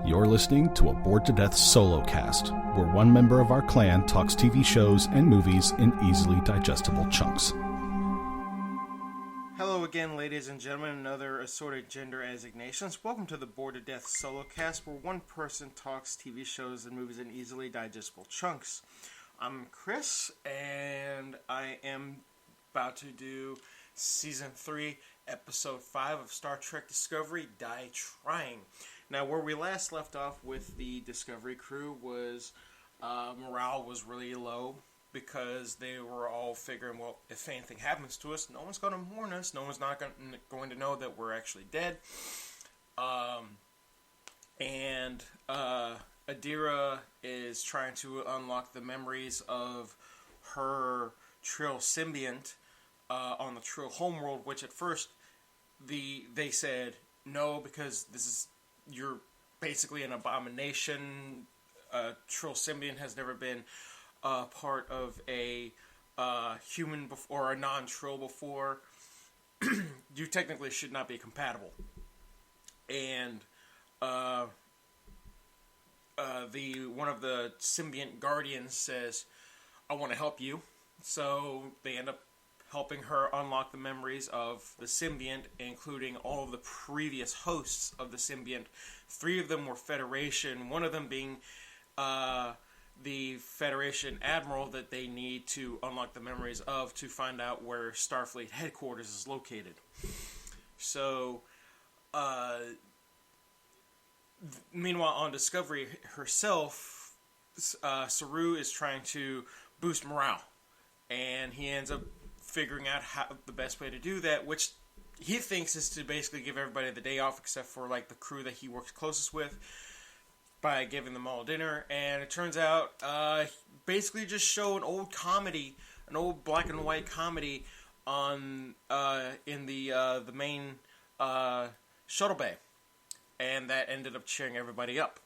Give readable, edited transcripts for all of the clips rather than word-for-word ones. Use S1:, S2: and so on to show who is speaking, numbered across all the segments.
S1: You're listening to a Bored to Death Solocast, where one member of our clan talks TV shows and movies in easily digestible chunks.
S2: Hello again, ladies and gentlemen, and other assorted gender designations. Welcome to the Bored to Death Solocast, where one person talks TV shows and movies in easily digestible chunks. I'm Chris, and I am about to do Season 3, Episode 5 of Star Trek Discovery, Die Trying. Now, where we last left off with the Discovery crew was morale was really low because they were all figuring, well, if anything happens to us, no one's going to warn us. No one's not going to know that we're actually dead. Adira is trying to unlock the memories of her Trill symbiont on the Trill homeworld, which at first they said no, because you're basically an abomination. Trill symbiont has never been part of a human or a non-Trill before. You technically should not be compatible. And one of the symbiont guardians says, I want to help you. So they end up helping her unlock the memories of the symbiont, including all of the previous hosts of the symbiont. 3 of them were Federation, one of them being the Federation Admiral that they need to unlock the memories of to find out where Starfleet headquarters is located. So, meanwhile, on Discovery herself, Saru is trying to boost morale, and he ends up figuring out the best way to do that, which he thinks is to basically give everybody the day off except for like the crew that he works closest with, by giving them all dinner. And it turns out basically just show an old comedy, an old black and white comedy on in the main shuttle bay, and that ended up cheering everybody up.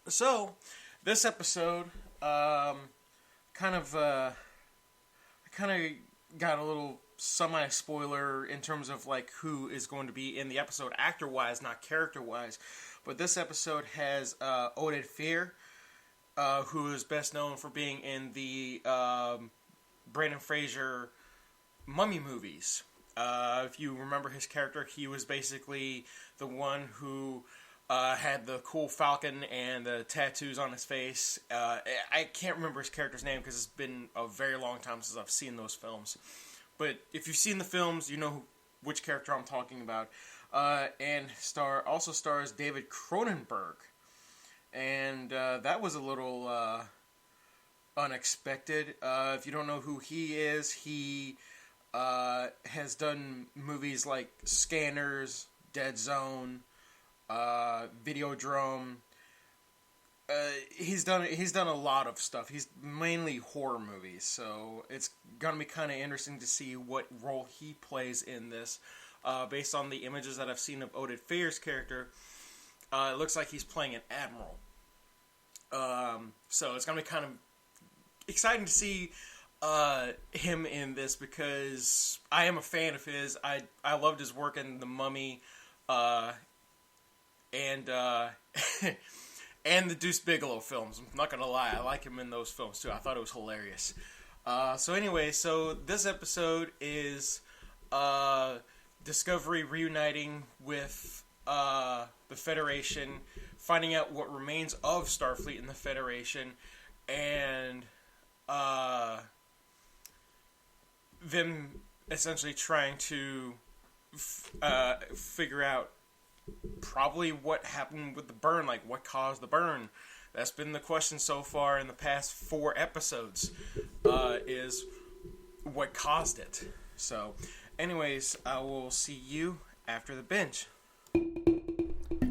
S2: So this episode kind of got a little semi-spoiler in terms of like who is going to be in the episode actor-wise, not character-wise. But this episode has Oded Fehr, who is best known for being in the Brendan Fraser Mummy movies. If you remember his character, he was basically the one who had the cool falcon and the tattoos on his face. I can't remember his character's name because it's been a very long time since I've seen those films. But if you've seen the films, you know which character I'm talking about. And also stars David Cronenberg. And that was a little unexpected. If you don't know who he is, he has done movies like Scanners, Dead Zone, Videodrome. He's done a lot of stuff. He's mainly horror movies, so it's gonna be kind of interesting to see what role he plays in this. Based on the images that I've seen of Oded Fehr's character, it looks like he's playing an admiral. So it's gonna be kind of exciting to see him in this, because I am a fan of his. I loved his work in The Mummy, and and the Deuce Bigalow films. I'm not gonna lie, I like him in those films too. I thought it was hilarious. So this episode is Discovery reuniting with the Federation, finding out what remains of Starfleet and the Federation, and them essentially trying to figure out probably what happened with the burn, like what caused the burn. That's been the question so far in the past 4 episodes, is what caused it. So, anyways, I will see you after the binge.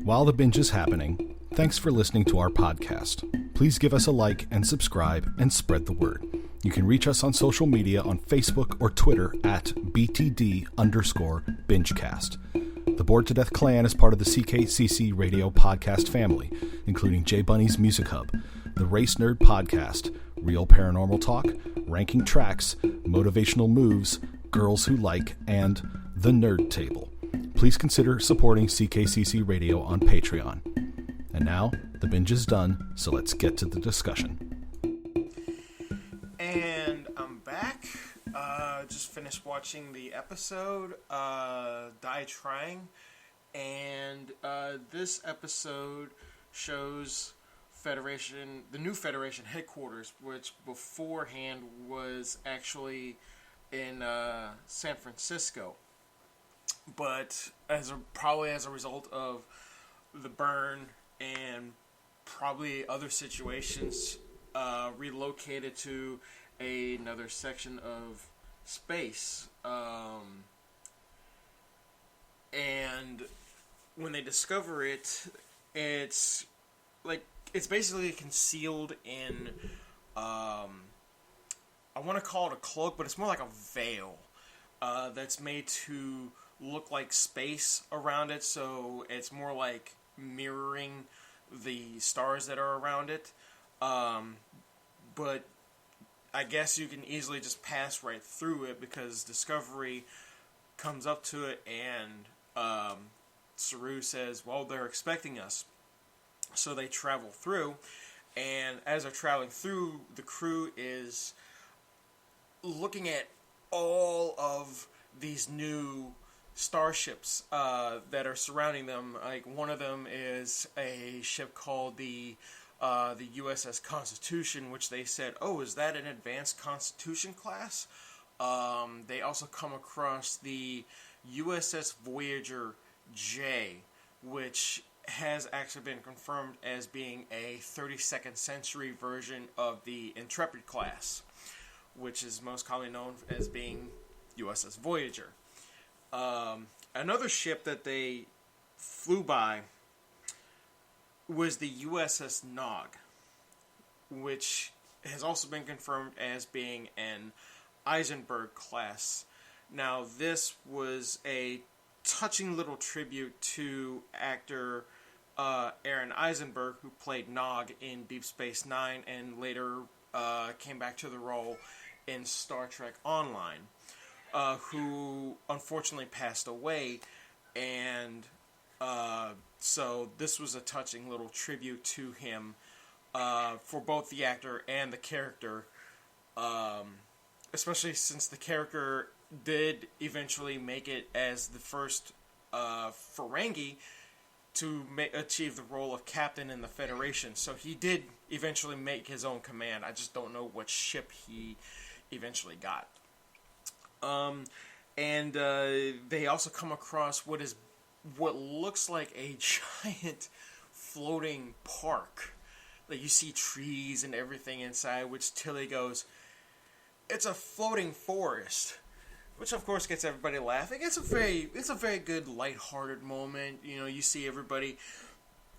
S1: While the binge is happening, thanks for listening to our podcast. Please give us a like and subscribe and spread the word. You can reach us on social media on Facebook or Twitter at BTD_Bingecast. The Bored to Death clan is part of the CKCC Radio podcast family, including J Bunny's Music Hub, the Race Nerd Podcast, Real Paranormal Talk, Ranking Tracks, Motivational Moves, Girls Who Like, and The Nerd Table. please consider supporting CKCC Radio on Patreon. And now, the binge is done, so let's get to the discussion.
S2: And I'm back. Just finished watching the episode, Die Trying. And this episode shows the new Federation headquarters, which beforehand was actually in San Francisco. But probably as a result of the burn and probably other situations, relocated to another section of space. And when they discover it, it's basically concealed in, I want to call it a cloak, but it's more like a veil that's made to look like space around it, so it's more like mirroring the stars that are around it. But I guess you can easily just pass right through it because Discovery comes up to it and Saru says, well, they're expecting us. So they travel through, and as they're traveling through, the crew is looking at all of these new starships that are surrounding them. Like, one of them is a ship called the USS Constitution, which they said, oh, is that an advanced Constitution class? They also come across the USS Voyager J, which has actually been confirmed as being a 32nd century version of the Intrepid class, which is most commonly known as being USS Voyager. Another ship that they flew by was the USS Nog, which has also been confirmed as being an Eisenberg class. Now, this was a touching little tribute to actor Aaron Eisenberg, who played Nog in Deep Space Nine and later came back to the role in Star Trek Online, who unfortunately passed away, and so this was a touching little tribute to him for both the actor and the character, especially since the character did eventually make it as the first Ferengi to achieve the role of captain in the Federation. So he did eventually make his own command. I just don't know what ship he eventually got. And they also come across what looks like a giant floating park. Like, you see trees and everything inside, which Tilly goes, it's a floating forest. Which of course gets everybody laughing. It's a very good lighthearted moment. You know, you see everybody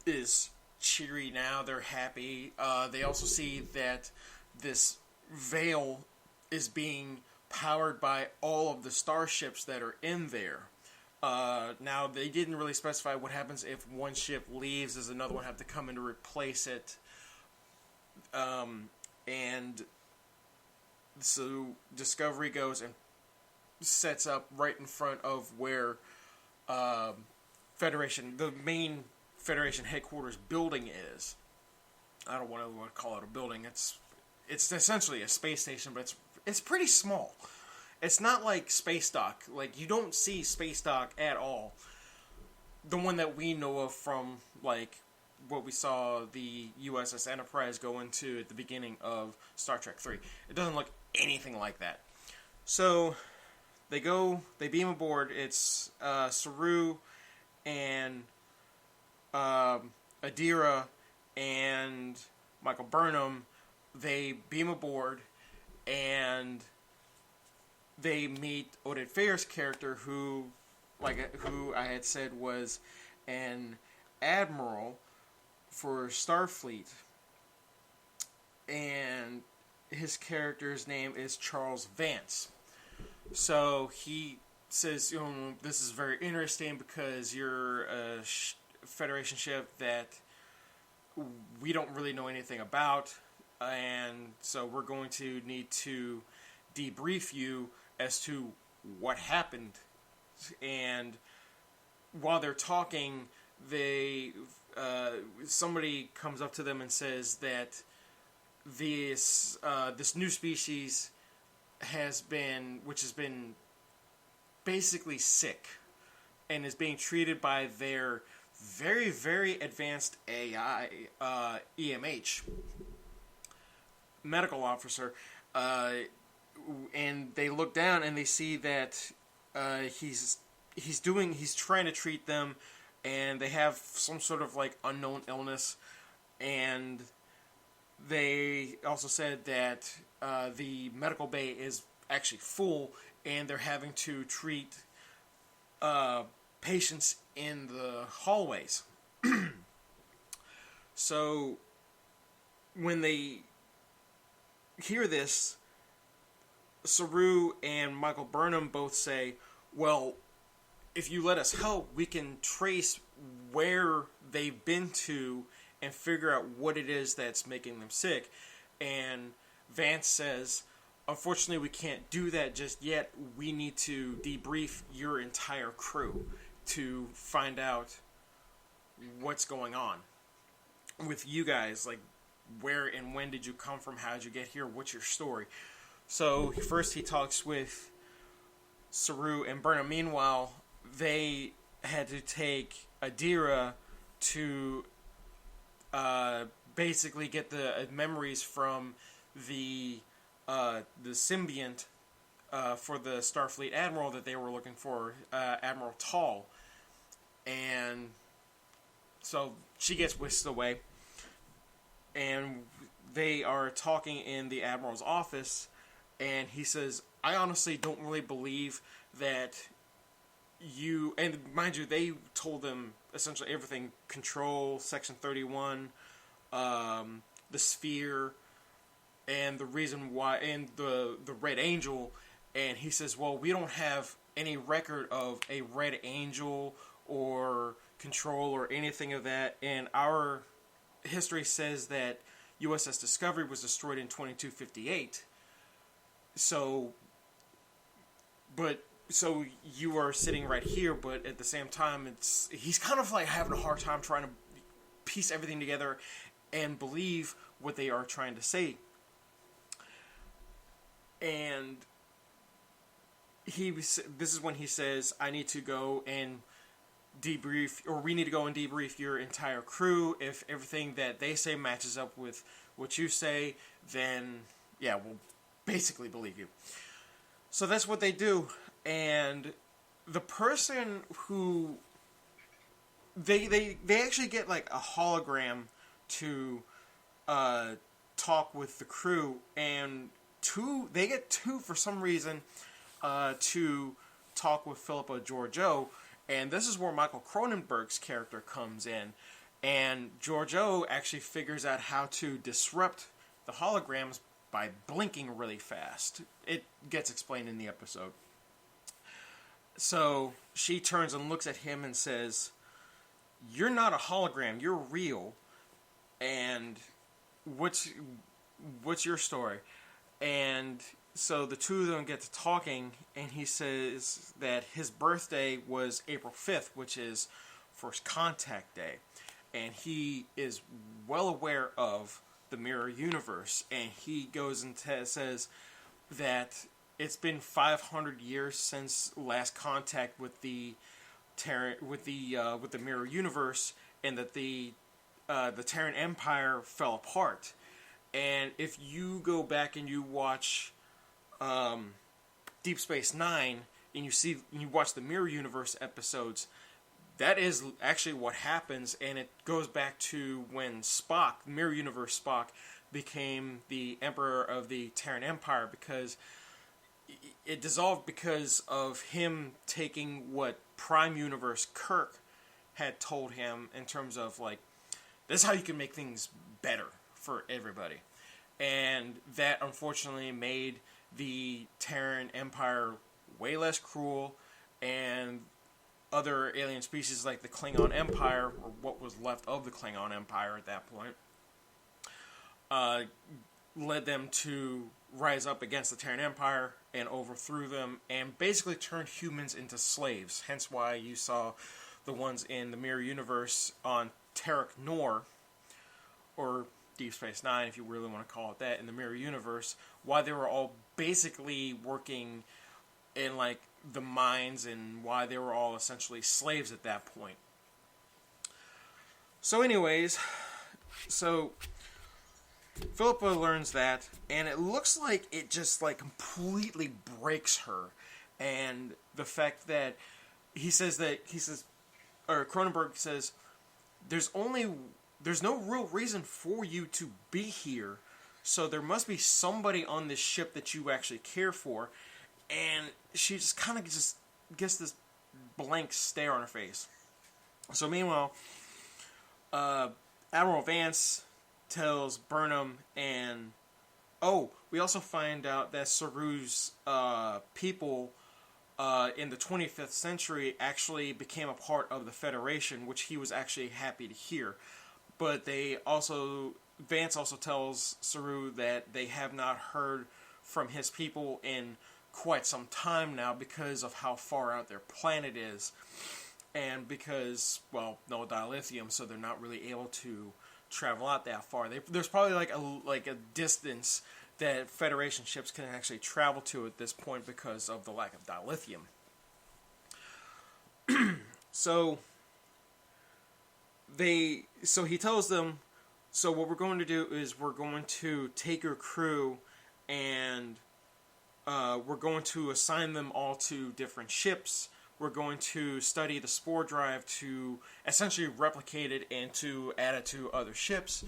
S2: is cheery now. They're happy. They also see that this veil is being powered by all of the starships that are in there. Now, they didn't really specify what happens if one ship leaves. Does another one have to come in to replace it? And so Discovery goes and sets up right in front of where the main Federation headquarters building is. I don't want to call it a building. It's essentially a space station, but it's pretty small. It's not like Space Dock. Like, you don't see Space Dock at all. The one that we know of from, like, what we saw the USS Enterprise go into at the beginning of Star Trek 3. It doesn't look anything like that. So they beam aboard. It's Saru and Adira and Michael Burnham. They beam aboard and they meet Oded Fehr's character, who I had said was an admiral for Starfleet, and his character's name is Charles Vance. So he says, this is very interesting because you're a Federation ship that we don't really know anything about, and so we're going to need to debrief you as to what happened. And while they're talking, somebody comes up to them and says that this new species has been basically sick and is being treated by their very, very advanced AI, EMH, medical officer, and they look down and they see that he's trying to treat them, and they have some sort of like unknown illness, and they also said that the medical bay is actually full, and they're having to treat patients in the hallways. So when they hear this, Saru and Michael Burnham both say, well, if you let us help, we can trace where they've been to and figure out what it is that's making them sick. And Vance says, unfortunately, we can't do that just yet. We need to debrief your entire crew to find out what's going on with you guys. Like, where and when did you come from? How did you get here? What's your story? So first he talks with Saru and Burnham. Meanwhile, they had to take Adira to basically get the memories from the symbiont for the Starfleet Admiral that they were looking for, Admiral Tall. And so she gets whisked away, and they are talking in the Admiral's office, and he says, I honestly don't really believe that you, and mind you, they told them essentially everything, Control, Section 31, the Sphere, and the reason why, and the Red Angel, and he says, well, we don't have any record of a Red Angel or Control or anything of that, and our history says that USS Discovery was destroyed in 2258. So you are sitting right here, but at the same time, he's kind of like having a hard time trying to piece everything together and believe what they are trying to say. And this is when he says, I need to go and debrief, or we need to go and debrief your entire crew. If everything that they say matches up with what you say, then yeah, we'll basically believe you. So that's what they do. And the person who they actually get like a hologram to talk with the crew, and they get two for some reason to talk with Philippa Georgiou, and this is where Michael Cronenberg's character comes in, and Georgiou actually figures out how to disrupt the holograms by blinking really fast. It gets explained in the episode. So she turns and looks at him and says, you're not a hologram, you're real, and what's your story? And so the two of them get to talking, and he says that his birthday was April 5th, which is First Contact Day, and he is well aware of the mirror universe, and he goes and says that it's been 500 years since last contact with the mirror universe, and that the Terran Empire fell apart. And if you go back and you watch Deep Space Nine, and you watch the Mirror Universe episodes, that is actually what happens, and it goes back to when Spock, Mirror Universe Spock, became the Emperor of the Terran Empire, because it dissolved because of him taking what Prime Universe Kirk had told him in terms of, like, this is how you can make things better for everybody. And that, unfortunately, made the Terran Empire way less cruel, and other alien species like the Klingon Empire, or what was left of the Klingon Empire at that point, led them to rise up against the Terran Empire and overthrew them and basically turned humans into slaves. Hence why you saw the ones in the Mirror Universe on Terok Nor, or Deep Space Nine, if you really want to call it that, in the Mirror Universe, why they were all basically working in like the mines and why they were all essentially slaves at that point. So anyways, Philippa learns that, and it looks like it just like completely breaks her. And the fact that Cronenberg says, there's no real reason for you to be here, so there must be somebody on this ship that you actually care for. And she just kind of just gets this blank stare on her face. So meanwhile, Admiral Vance tells Burnham, and we also find out that Saru's people in the 25th century actually became a part of the Federation, which he was actually happy to hear. But Vance also tells Saru that they have not heard from his people in quite some time now because of how far out their planet is. And because, well, no dilithium, so they're not really able to travel out that far. There's probably like a distance that Federation ships can actually travel to at this point because of the lack of dilithium. So he tells them, so what we're going to do is we're going to take your crew and we're going to assign them all to different ships. We're going to study the spore drive to essentially replicate it and to add it to other ships.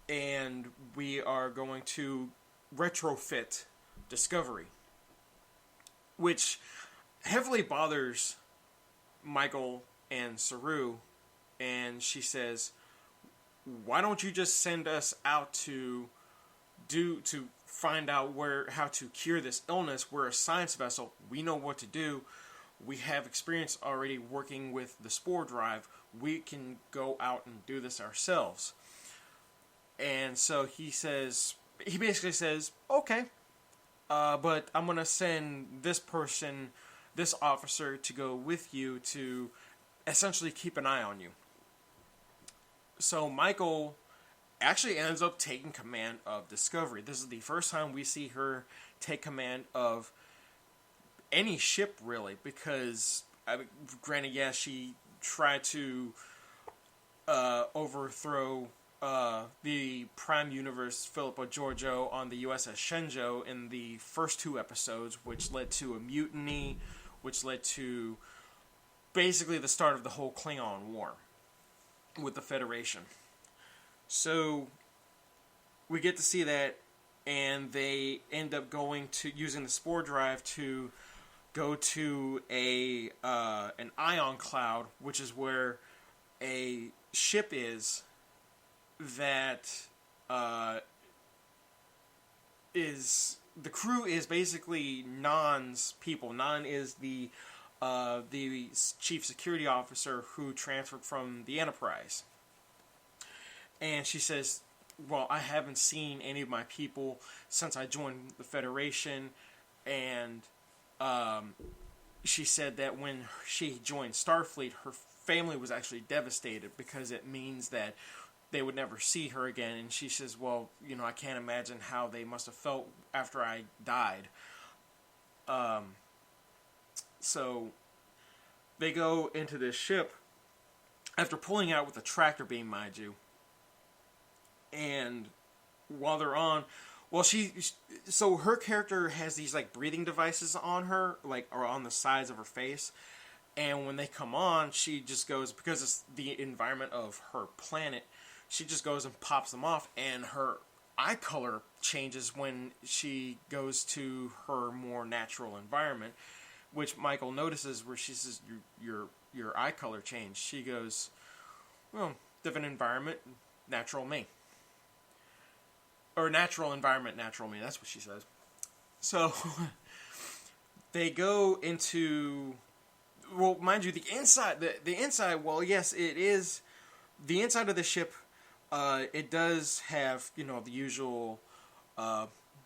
S2: And we are going to retrofit Discovery, which heavily bothers Michael and Saru. And she says, why don't you just send us out to find out how to cure this illness? We're a science vessel. We know what to do. We have experience already working with the spore drive. We can go out and do this ourselves. And so he basically says, okay, but I'm going to send this officer to go with you to essentially keep an eye on you. So Michael actually ends up taking command of Discovery. This is the first time we see her take command of any ship, really, because, granted, yeah, she tried to overthrow the Prime Universe Philippa Georgiou on the USS Shenzhou in the first two episodes, which led to a mutiny, which led to basically the start of the whole Klingon War with the Federation. So we get to see that, and they end up using the spore drive to go to an ion cloud, which is where a ship is that the crew is basically Nan's people. Nan is the chief security officer who transferred from the Enterprise. And she says, well, I haven't seen any of my people since I joined the Federation. And she said that when she joined Starfleet, her family was actually devastated because it means that they would never see her again. And she says, well, I can't imagine how they must have felt after I died. So they go into this ship after pulling out with a tractor beam, mind you. And while they're on, so her character has these like breathing devices on her, or on the sides of her face. And when they come on, she just goes, because it's the environment of her planet, she just goes and pops them off, and her eye color changes when she goes to her more natural environment, which Michael notices, where she says, your eye color changed. She goes, well, different environment, natural me. Or natural environment, natural me, that's what she says. So, they go into, well, mind you, the inside, well, yes, it is, the inside of the ship, it does have, the usual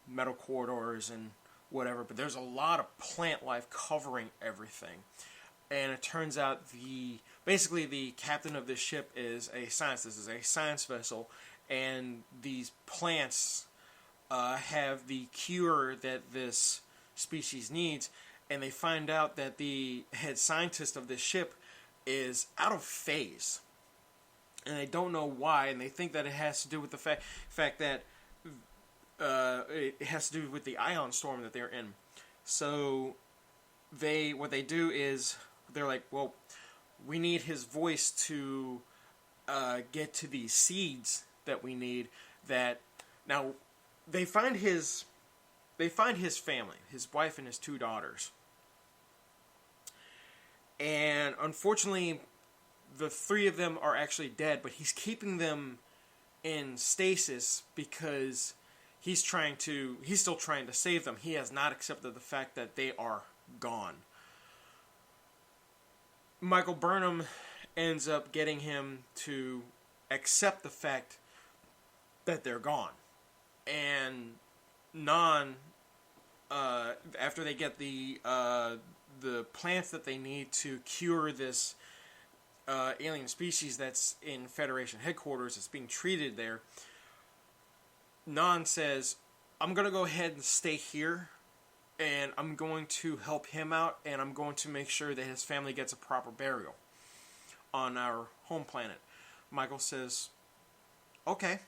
S2: metal corridors and whatever, but there's a lot of plant life covering everything. and it turns out basically the captain of this ship is a scientist. This is a science vessel, and these plants have the cure that this species needs, and they find out that the head scientist of this ship is out of phase, and they don't know why, and they think that it has to do with the fact that it has to do with the ion storm that they're in. So what they do is they're like, well, we need his voice to get to these seeds that we need. That now they find his family, his wife and his 2 daughters. And unfortunately, the 3 of them are actually dead, but he's keeping them in stasis because he's still trying to save them. He has not accepted the fact that they are gone. Michael Burnham ends up getting him to accept the fact that they're gone. And Non, after they get the plants that they need to cure this alien species that's in Federation headquarters, that's being treated there, Non says, I'm going to go ahead and stay here, and I'm going to help him out, and I'm going to make sure that his family gets a proper burial on our home planet. Michael says, okay,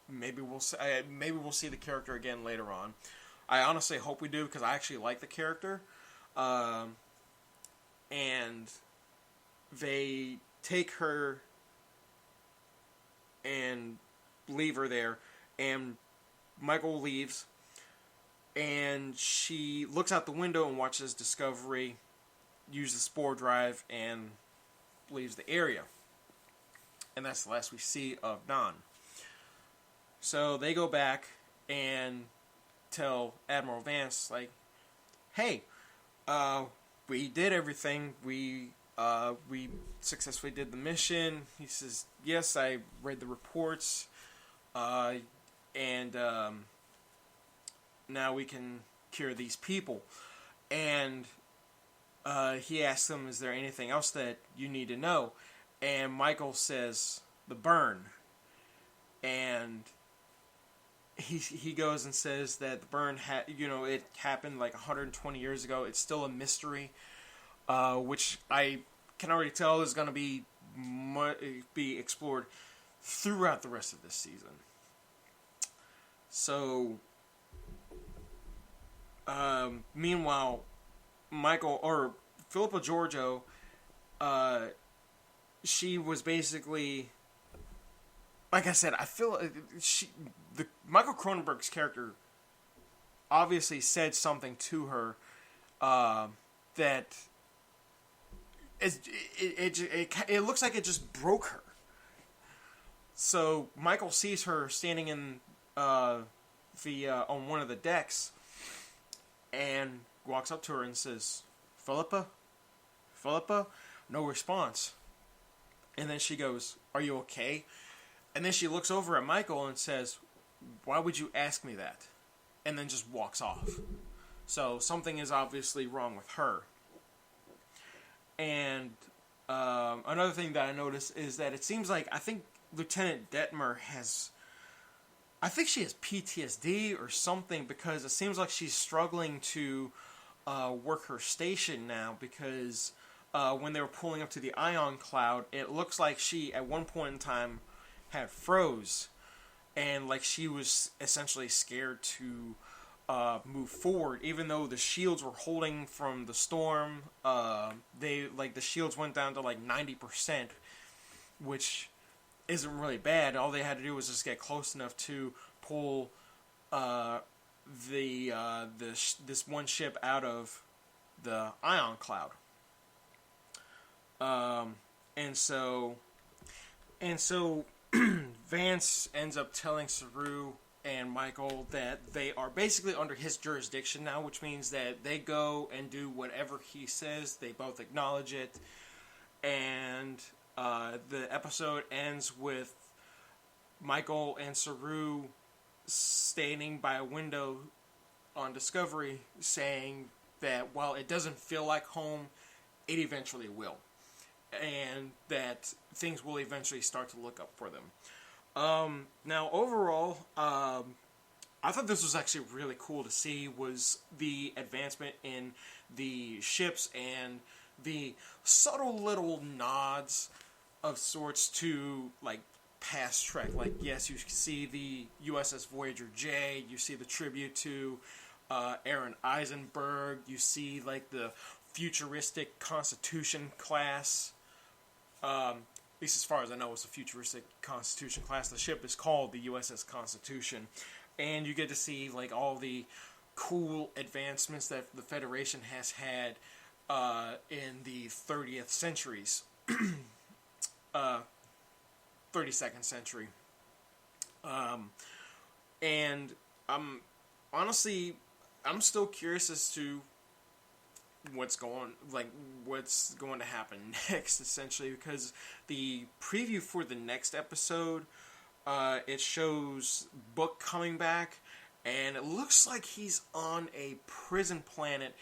S2: maybe we'll see the character again later on. I honestly hope we do, because I actually like the character. And they take her and leave her there, and Michael leaves, and she looks out the window and watches Discovery use the spore drive and leaves the area. And that's the last we see of Non. So they go back and tell Admiral Vance, like, hey, we did everything. We successfully did the mission. He says, yes, I read the reports, and now we can cure these people. And he asks them, is there anything else that you need to know? And Michael says, the burn. And he goes and says that the burn it happened like 120 years ago. It's still a mystery, which I can already tell is going to be explored throughout the rest of this season. So, meanwhile, Philippa Georgiou, she was basically, like I said, I feel Michael Cronenberg's character obviously said something to her that it looks like it just broke her. So Michael sees her standing in on one of the decks and walks up to her and says, Philippa? No response. And then she goes, are you okay? And then she looks over at Michael and says, why would you ask me that? And then just walks off. So something is obviously wrong with her. And another thing that I noticed is that it seems like, I think Lieutenant Detmer she has PTSD or something, because it seems like she's struggling to work her station now, because when they were pulling up to the ion cloud, it looks like she, at one point in time, had froze, and like she was essentially scared to move forward, even though the shields were holding from the storm. The shields went down to like 90%, which isn't really bad. All they had to do was just get close enough to pull this one ship out of the ion cloud. And so Vance ends up telling Saru and Michael that they are basically under his jurisdiction now, which means that they go and do whatever he says. They both acknowledge it. And the episode ends with Michael and Saru standing by a window on Discovery saying that while it doesn't feel like home, it eventually will. And that things will eventually start to look up for them. Now, overall, I thought this was actually really cool to see, was the advancement in the ships and the subtle little nods of sorts to, like, past Trek. Like, yes, you see the USS Voyager J, you see the tribute to Aaron Eisenberg, you see, like, the futuristic Constitution class. At least as far as I know, it's a futuristic Constitution class. The ship is called the USS Constitution. And you get to see, like, all the cool advancements that the Federation has had in the 30th centuries. 32nd century. And I'm still curious as to what's going to happen next, essentially, because the preview for the next episode, it shows Book coming back, and it looks like he's on a prison planet,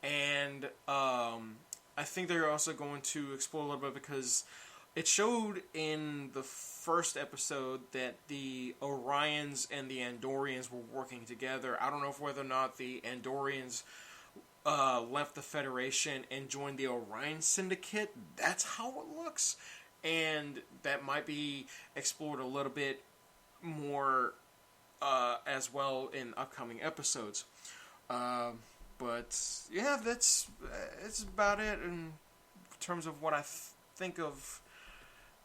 S2: and I think they're also going to explore a little bit, because it showed in the first episode that the Orions and the Andorians were working together. I don't know whether or not the Andorians left the Federation and joined the Orion Syndicate. That's how it looks. And that might be explored a little bit more as well in upcoming episodes. But yeah, it's about it in terms of what I think of,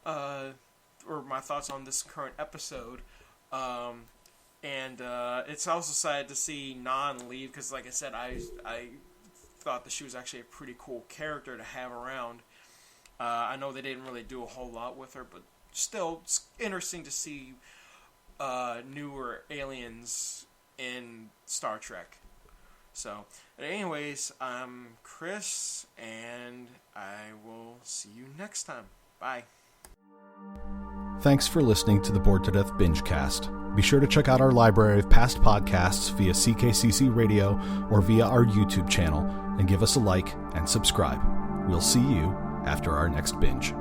S2: or my thoughts on this current episode. And it's also sad to see Nan leave, because, like I said, I thought that she was actually a pretty cool character to have around. I know they didn't really do a whole lot with her, but still, it's interesting to see newer aliens in Star Trek. So, anyways, I'm Chris, and I will see you next time. Bye.
S1: Thanks for listening to the Bored to Death Bingecast. Be sure to check out our library of past podcasts via CKCC Radio or via our YouTube channel, and give us a like and subscribe. We'll see you after our next binge.